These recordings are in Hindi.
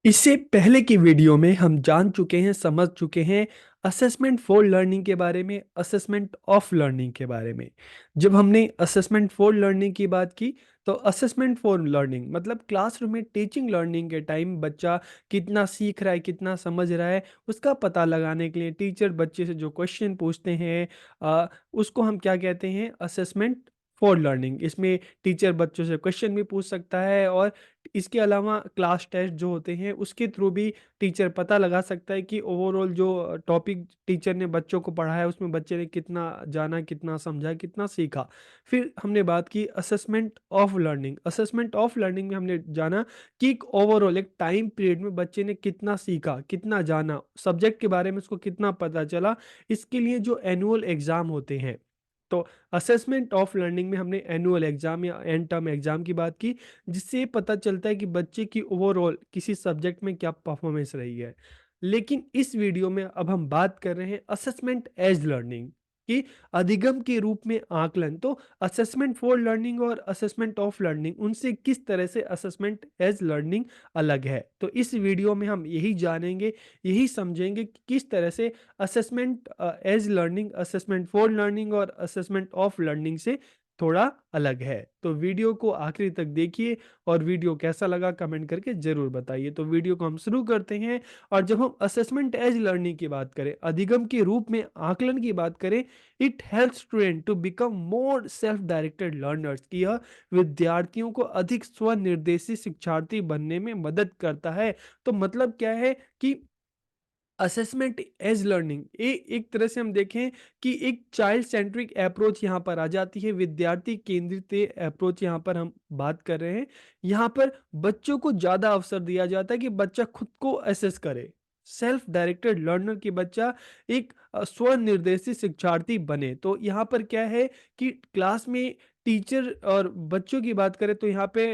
इससे पहले की वीडियो में हम जान चुके हैं, समझ चुके हैं असेसमेंट फॉर लर्निंग के बारे में, असेसमेंट ऑफ लर्निंग के बारे में। जब हमने असेसमेंट फॉर लर्निंग की बात की, तो असेसमेंट फॉर लर्निंग मतलब क्लासरूम में टीचिंग लर्निंग के टाइम बच्चा कितना सीख रहा है, कितना समझ रहा है, उसका पता लगाने के लिए टीचर बच्चे से जो क्वेश्चन पूछते हैं, उसको हम क्या कहते हैं, असेसमेंट फॉर लर्निंग। इसमें टीचर बच्चों से क्वेश्चन भी पूछ सकता है, और इसके अलावा क्लास टेस्ट जो होते हैं उसके थ्रू भी टीचर पता लगा सकता है कि ओवरऑल जो टॉपिक टीचर ने बच्चों को पढ़ाया उसमें बच्चे ने कितना जाना, कितना समझा, कितना सीखा। फिर हमने बात की assessment of learning. Assessment of learning में हमने जाना कि एक ओवरऑल एक टाइम पीरियड में बच्चे ने कितना सीखा, कितना जाना, सब्जेक्ट के बारे में उसको कितना पता चला। इसके लिए जो एनुअल एग्जाम होते हैं, तो असेसमेंट ऑफ लर्निंग में हमने एनुअल एग्जाम या एंड टर्म एग्जाम की बात की, जिससे ये पता चलता है कि बच्चे की ओवरऑल किसी सब्जेक्ट में क्या परफॉर्मेंस रही है। लेकिन इस वीडियो में अब हम बात कर रहे हैं असेसमेंट एज लर्निंग की, अधिगम के रूप में आकलन। तो असेसमेंट फॉर लर्निंग और असेसमेंट ऑफ लर्निंग, उनसे किस तरह से असेसमेंट एज लर्निंग अलग है, तो इस वीडियो में हम यही जानेंगे, यही समझेंगे कि किस तरह से assessment as learning, assessment for learning और असेसमेंट ऑफ लर्निंग से थोड़ा अलग है। तो वीडियो को आखिरी तक देखिए, और वीडियो कैसा लगा कमेंट करके जरूर बताइए। तो वीडियो को हम शुरू करते हैं। और जब हम असेसमेंट एज लर्निंग की बात करें, अधिगम के रूप में आकलन की बात करें, it help student to become more self directed learners, की यह विद्यार्थियों को अधिक स्वनिर्देशित शिक्षार्थी बनने में मदद करता है। तो मतलब क्या है कि असेसमेंट एज लर्निंग एक तरह से हम देखें कि एक चाइल्ड सेंट्रिक अप्रोच यहाँ पर आ जाती है, विद्यार्थी केंद्रित अप्रोच यहाँ पर हम बात कर रहे हैं। यहाँ पर बच्चों को ज्यादा अवसर दिया जाता है कि बच्चा खुद को असेस करे, सेल्फ डायरेक्टेड लर्नर की बच्चा एक स्वनिर्देशित शिक्षार्थी बने। तो यहाँ पर क्या है कि क्लास में टीचर और बच्चों की बात करें, तो यहाँ पे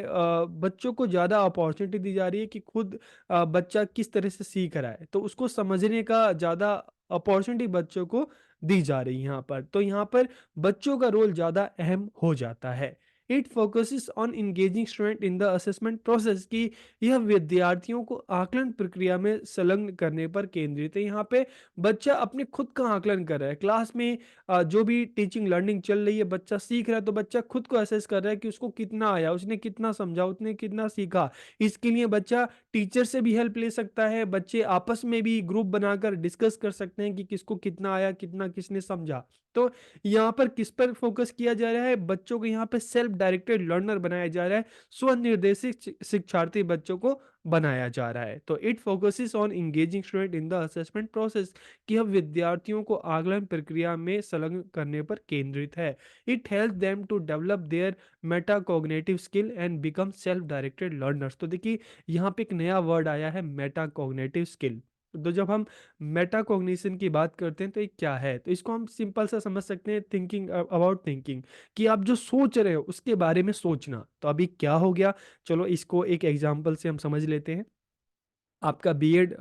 बच्चों को ज़्यादा अपॉर्चुनिटी दी जा रही है कि खुद बच्चा किस तरह से सीख रहा है, तो उसको समझने का ज़्यादा अपॉर्चुनिटी बच्चों को दी जा रही है यहाँ पर। तो यहाँ पर बच्चों का रोल ज़्यादा अहम हो जाता है। It focuses on engaging student in the assessment process, की यह विद्यार्थियों को आकलन प्रक्रिया में संलग्न करने पर केंद्रित है। यहाँ पे बच्चा अपने खुद का आकलन कर रहा है क्लास में, जो भी टीचिंग लर्निंग चल रही है, बच्चा सीख रहा है, तो बच्चा खुद को असेस कर रहा है कि उसको कितना आया, उसने कितना समझा, उसने कितना सीखा। इसके लिए बच्चा टीचर से भी हेल्प ले सकता है, बच्चे आपस में भी ग्रुप बनाकर डिस्कस कर सकते हैं कि किसको कितना आया, कितना किसने समझा। तो यहाँ पर किस पर फोकस किया जा रहा है, बच्चों को यहाँ पे सेल्फ डायरेक्टेड लर्नर बनाया जा रहा है, स्वनिर्देशित शिक्षार्थी बच्चों को बनाया जा रहा है। तो it focuses on engaging student in the assessment process, कि हम विद्यार्थियों को आकलन प्रक्रिया में संलग्न करने पर केंद्रित है। It help them to develop their metacognitive skill and become self directed learners. तो देखिए यहाँ पे एक नया वर्ड आया है, मेटाकॉग्निटिव स्किल। तो जब हम मेटाकॉग्निशन की बात करते हैं तो ये क्या है, तो इसको हम सिंपल सा समझ सकते हैं, थिंकिंग अबाउट थिंकिंग, कि आप जो सोच रहे हो उसके बारे में सोचना। तो अभी क्या हो गया, चलो इसको एक एग्जांपल से हम समझ लेते हैं। आपका बीएड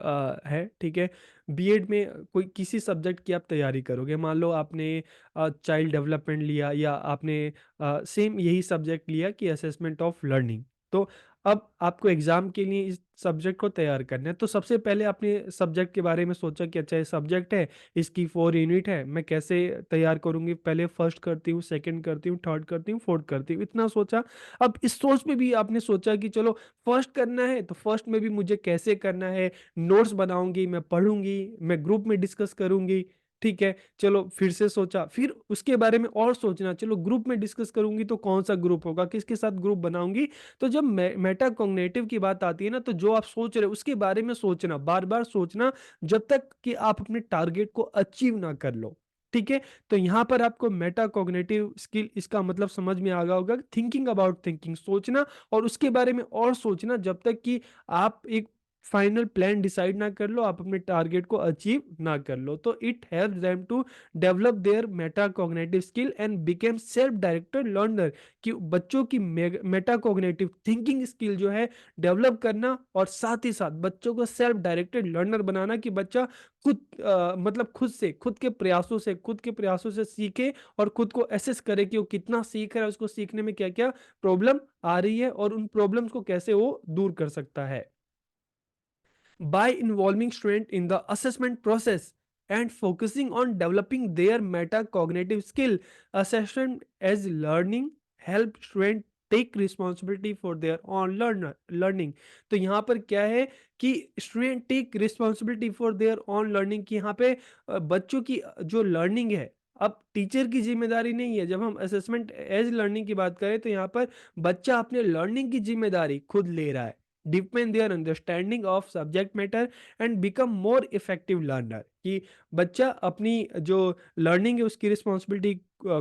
है, ठीक है। बीएड में कोई किसी सब्जेक्ट की आप तैयारी करोगे, मान लो आपने चाइल्ड डेवलपमेंट लिया, या आपने सेम यही सब्जेक्ट लिया कि असेसमेंट ऑफ लर्निंग। तो अब आपको एग्जाम के लिए इस सब्जेक्ट को तैयार करना है, तो सबसे पहले आपने सब्जेक्ट के बारे में सोचा कि अच्छा ये सब्जेक्ट है, इसकी 4 यूनिट है, मैं कैसे तैयार करूंगी, पहले फर्स्ट करती हूँ, सेकंड करती हूँ, थर्ड करती हूँ, फोर्थ करती हूँ, इतना सोचा। अब इस सोच में भी आपने सोचा कि चलो फर्स्ट करना है, तो फर्स्ट में भी मुझे कैसे करना है, नोट्स बनाऊंगी, मैं पढ़ूंगी, मैं ग्रुप में डिस्कस करूंगी। ठीक है, चलो फिर से सोचा, फिर उसके बारे में और सोचना, चलो ग्रुप में डिस्कस करूंगी तो कौन सा ग्रुप होगा, किसके साथ ग्रुप बनाऊंगी। तो जब मेटा कॉग्निटिव की बात आती है ना, तो जो आप सोच रहे हो उसके बारे में सोचना, बार बार सोचना, जब तक कि आप अपने टारगेट को अचीव ना कर लो। ठीक है, तो यहां पर आपको मेटा कॉग्निटिव स्किल, इसका मतलब समझ में आ गया होगा, थिंकिंग अबाउट थिंकिंग, सोचना और उसके बारे में और सोचना, जब तक कि आप एक फाइनल प्लान डिसाइड ना कर लो, आप अपने टारगेट को अचीव ना कर लो। तो it help them to develop their meta cognitive skill and became self directed learner, कि बच्चों की मेटा कॉग्निटिव थिंकिंग स्किल जो है डेवलप करना, और साथ ही साथ बच्चों को सेल्फ डायरेक्टेड लर्नर बनाना, कि बच्चा खुद मतलब खुद से, खुद के प्रयासों से सीखे, और खुद को एसेस करे कि वो कितना सीख रहा है, उसको सीखने में क्या क्या प्रॉब्लम आ रही है, और उन प्रॉब्लम्स को कैसे वो दूर कर सकता है। by involving student in the assessment process and focusing on developing their metacognitive skill. Assessment as learning help student take responsibility for their own learning. तो यहाँ पर क्या है कि student take responsibility for their own learning की यहाँ पे बच्चों की जो लर्निंग है, अब टीचर की जिम्मेदारी नहीं है। जब हम असेसमेंट एज लर्निंग की बात करें तो यहाँ पर बच्चा अपने लर्निंग की जिम्मेदारी खुद ले रहा है, deepen their understanding of subject matter and become more effective learner। कि बच्चा अपनी जो लर्निंग है उसकी रिस्पॉन्सिबिलिटी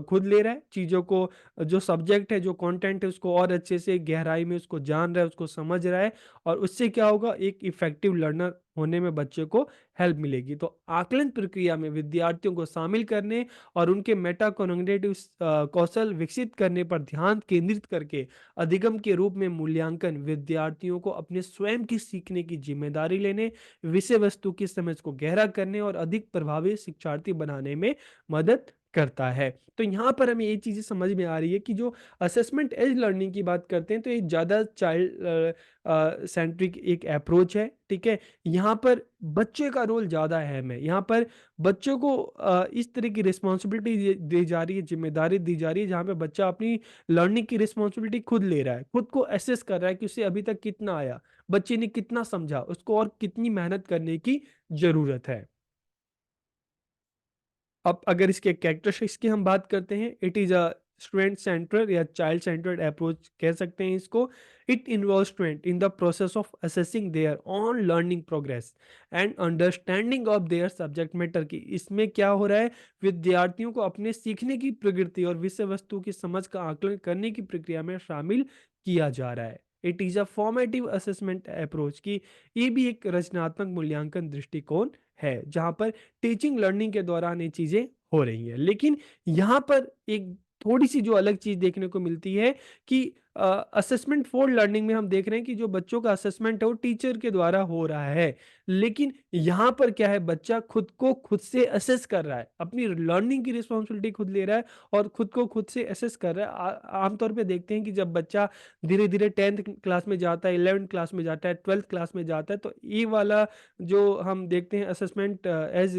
खुद ले रहा है, चीज़ों को जो सब्जेक्ट है जो कंटेंट है उसको और अच्छे से गहराई में उसको जान रहा है, उसको समझ रहा है, और उससे क्या होगा, एक इफेक्टिव लर्नर होने में बच्चे को हेल्प मिलेगी। तो आकलन प्रक्रिया में विद्यार्थियों को शामिल करने और उनके मेटाकोग्निटिव कौशल विकसित करने पर ध्यान केंद्रित करके अधिगम के रूप में मूल्यांकन विद्यार्थियों को अपने स्वयं की सीखने की जिम्मेदारी लेने, विषय वस्तु की समझ को गहरा करने और अधिक प्रभावी शिक्षार्थी बनाने में मदद करता है। तो यहाँ पर हमें ये चीज़ें समझ में आ रही है कि जो असेसमेंट एज लर्निंग की बात करते हैं तो ये ज़्यादा चाइल्ड सेंट्रिक एक अप्रोच है, ठीक है। यहाँ पर बच्चे का रोल ज़्यादा अहम है। यहाँ पर बच्चों को इस तरह की रिस्पॉन्सिबिलिटी दी जा रही है, जिम्मेदारी दी जा रही है, जहाँ पे बच्चा अपनी लर्निंग की रिस्पॉन्सिबिलिटी खुद ले रहा है, खुद को एसेस कर रहा है कि उसे अभी तक कितना आया, बच्चे ने कितना समझा, उसको और कितनी मेहनत करने की जरूरत है। अब अगर इसके कैरेक्टरिस्टिक्स की हम बात करते हैं, it is a student central या चाइल्ड सेंटर्ड अप्रोच कह सकते हैं इसको। It involve student in the process of assessing their own learning progress and understanding of their subject matter. की इसमें क्या हो रहा है, विद्यार्थियों को अपने सीखने की प्रकृति और विषय वस्तु की समझ का आकलन करने की प्रक्रिया में शामिल किया जा रहा है। It is a formative assessment approach की ये भी एक रचनात्मक मूल्यांकन दृष्टिकोण है, जहां पर टीचिंग लर्निंग के दौरान ये चीजें हो रही हैं। लेकिन यहाँ पर एक थोड़ी सी जो अलग चीज देखने को मिलती है कि असेसमेंट फॉर लर्निंग में हम देख रहे हैं कि जो बच्चों का असेसमेंट है वो टीचर के द्वारा हो रहा है, लेकिन यहाँ पर क्या है, बच्चा खुद को खुद से असेस कर रहा है, अपनी लर्निंग की रिस्पॉन्सिबिलिटी खुद ले रहा है और खुद को खुद से असेस कर रहा है। आमतौर पे देखते हैं कि जब बच्चा धीरे धीरे 10th क्लास में जाता है, 11th क्लास में जाता है, 12th क्लास में जाता है, तो ये वाला जो हम देखते हैं असेसमेंट एज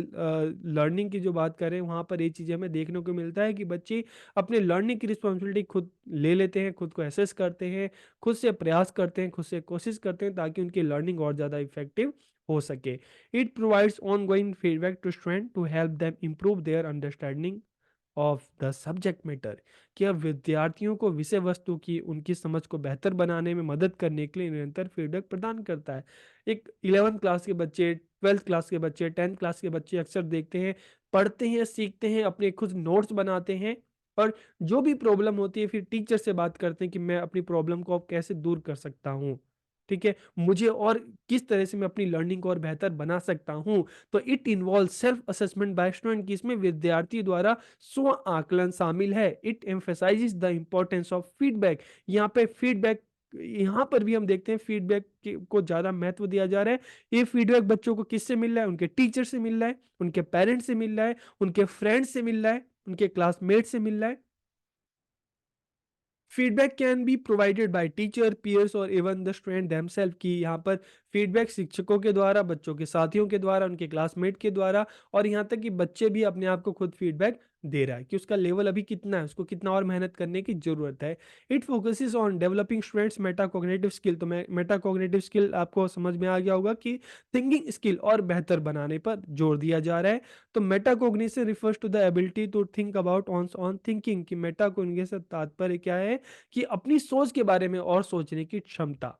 लर्निंग की जो बात करें, वहाँ पर ये चीज़ें हमें देखने को मिलता है कि बच्चे अपने लर्निंग की रिस्पॉन्सिबिलिटी खुद ले लेते हैं, खुद को एसेस करते हैं, खुद से प्रयास करते हैं, खुद से कोशिश करते हैं ताकि उनकी लर्निंग और ज़्यादा इफेक्टिव हो सके। It provides ongoing feedback to student to help them improve their understanding of the subject matter. कि अब विद्यार्थियों को विषय वस्तु की उनकी समझ को बेहतर बनाने में मदद करने के लिए निरंतर फीडबैक प्रदान करता है। एक 11th क्लास के बच्चे, 12th क्लास के बच्चे, 10th क्लास के बच्चे अक्सर देखते हैं, पढ़ते हैं, सीखते हैं, अपने खुद नोट्स बनाते हैं और जो भी प्रॉब्लम होती है फिर टीचर से बात करते हैं कि मैं अपनी प्रॉब्लम को अब कैसे दूर कर सकता हूँ, ठीक है, मुझे और किस तरह से मैं अपनी लर्निंग को और बेहतर बना सकता हूँ। तो it involve self assessment bye student की इसमें विद्यार्थी द्वारा स्व आकलन शामिल है। It emphasises the importance of feedback. यहाँ पे फीडबैक, यहाँ पर भी हम देखते हैं फीडबैक को ज्यादा महत्व दिया जा रहा है। ये फीडबैक बच्चों को किससे मिल रहा है, उनके टीचर से मिल रहा है, उनके पेरेंट्स से मिल रहा है, उनके फ्रेंड्स से मिल रहा है, उनके क्लासमेट से मिल रहा है। Feedback can be provided by teacher, peers और इवन द स्टूडेंट देमसेल्फ। की यहाँ पर फीडबैक शिक्षकों के द्वारा, बच्चों के साथियों के द्वारा, उनके क्लासमेट के द्वारा, और यहाँ तक कि बच्चे भी अपने आप को खुद फीडबैक दे रहा है कि उसका लेवल अभी कितना है, उसको कितना और मेहनत करने की जरूरत है। It focuses on developing students metacognitive skill. तो मेटाकोग्निटिव स्किल आपको समझ में आ गया होगा कि थिंकिंग स्किल और बेहतर बनाने पर जोर दिया जा रहा है। तो metacognition refers to the ability to think about own own thinking. की मेटाकोग्निशन तात्पर्य क्या है कि अपनी सोच के बारे में और सोचने की क्षमता।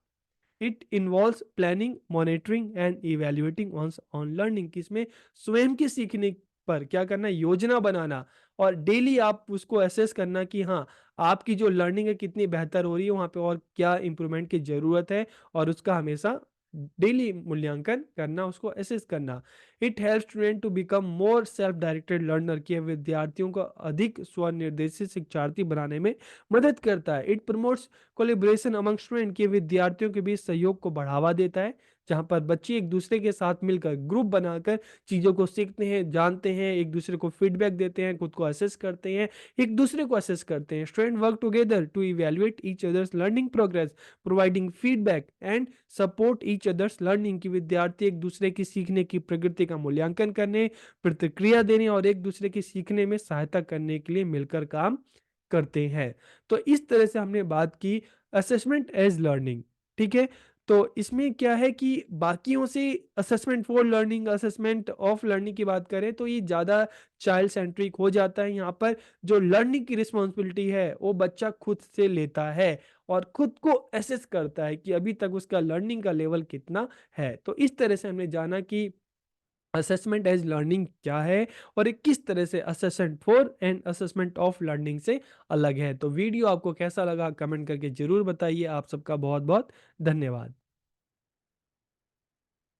It involves planning, monitoring and evaluating on learning. किसमें स्वयं के सीखने पर क्या करना, योजना बनाना और डेली आप उसको एसेस करना कि हाँ, आपकी जो लर्निंग है कितनी बेहतर हो रही है, वहां पे और क्या इंप्रूवमेंट की जरूरत है, और उसका हमेशा डेली मूल्यांकन करना, उसको एसेस करना। It help student to become more self directed learner, कि विद्यार्थियों को अधिक स्वनिर्देशित शिक्षार्थी बनाने में मदद करता है। It promotes calibration among student, कि विद्यार्थियों के बीच सहयोग को बढ़ावा देता है, जहां पर बच्चे एक दूसरे के साथ मिलकर ग्रुप बनाकर चीज़ों को सीखते हैं, जानते हैं, एक दूसरे को फीडबैक देते हैं, खुद को असेस करते हैं, एक दूसरे को असेस करते हैं। Student work together to evaluate each others learning progress, providing feedback and support each others learning, की विद्यार्थी एक दूसरे की सीखने की प्रगति का मूल्यांकन करने, प्रतिक्रिया देने और एक दूसरे की सीखने में सहायता करने के लिए मिलकर काम करते हैं। तो इस तरह से हमने बात की असेसमेंट एज लर्निंग। ठीक है। तो इसमें क्या है कि बाकियों से assessment for learning, assessment of learning की बात करें तो ये ज़्यादा चाइल्ड सेंट्रिक हो जाता है। यहाँ पर जो लर्निंग की रिस्पॉन्सिबिलिटी है वो बच्चा खुद से लेता है और खुद को एसेस करता है कि अभी तक उसका लर्निंग का लेवल कितना है। तो इस तरह से हमने जाना कि असेसमेंट एज लर्निंग क्या है और ये किस तरह से assessment for and assessment of learning से अलग है। तो वीडियो आपको कैसा लगा कमेंट करके जरूर बताइए। आप सबका बहुत बहुत धन्यवाद।